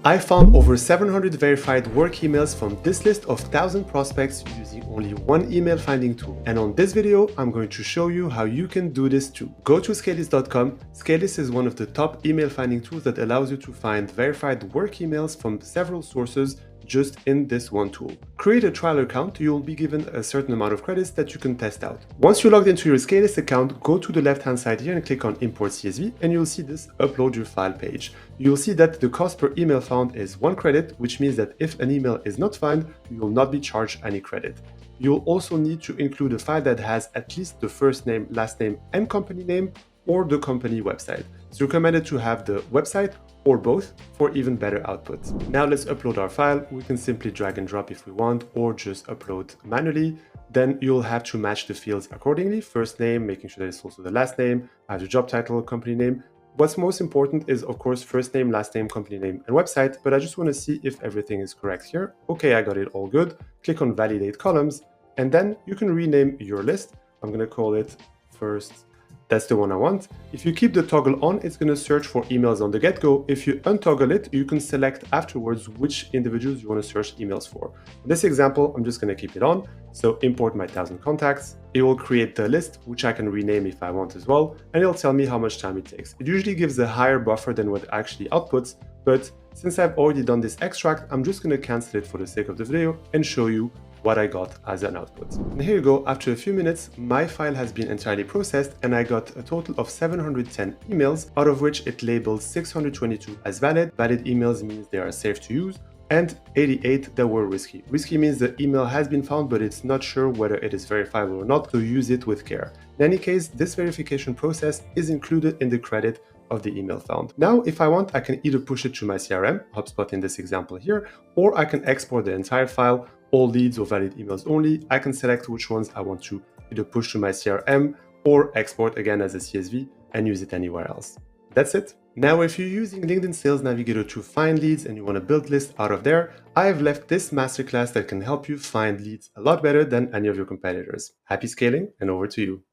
I found over 700 verified work emails from this list of 1,000 prospects using only one email finding tool. And on this video, I'm going to show you how you can do this too. Go to Scalelist.com. Scalelist is one of the top email finding tools that allows you to find verified work emails from several sources just in this one tool. Create a trial account, you'll be given a certain amount of credits that you can test out. Once you're logged into your Scalelist account, go to the left-hand side here and click on Import CSV, and you'll see this Upload Your File page. You'll see that the cost per email found is 1 credit, which means that if an email is not found, you will not be charged any credit. You'll also need to include a file that has at least the first name, last name, and company name, or the company website. It's recommended to have the website or both for even better output. Now let's upload our file. We can simply drag and drop if we want, or just upload manually. Then you'll have to match the fields accordingly. First name, making sure that it's also the last name, I have the job title, company name. What's most important is, of course, first name, last name, company name, and website, but I just want to see if everything is correct here. Okay, I got it all good. Click on Validate Columns, and then you can rename your list. I'm going to call it first. That's the one I want. If you keep the toggle on, it's going to search for emails on the get-go. If you untoggle it, you can select afterwards which individuals you want to search emails for. In this example, I'm just going to keep it on. So import my 1,000 contacts. It will create the list, which I can rename if I want as well, and it'll tell me how much time it takes. It usually gives a higher buffer than what it actually outputs, but since I've already done this extract, I'm just going to cancel it for the sake of the video and show you what I got as an output. And here you go, after a few minutes, my file has been entirely processed and I got a total of 710 emails, out of which it labels 622 as valid. Valid emails means they are safe to use, and 88 that were risky. Risky means the email has been found, but it's not sure whether it is verifiable or not, so use it with care. In any case, this verification process is included in the credit of the email found. Now, if I want, I can either push it to my CRM, HubSpot in this example here, or I can export the entire file, all leads or valid emails only. I can select which ones I want to either push to my CRM or export again as a CSV and use it anywhere else. That's it. Now, if you're using LinkedIn Sales Navigator to find leads and you want to build lists out of there, I have left this masterclass that can help you find leads a lot better than any of your competitors. Happy scaling, and over to you.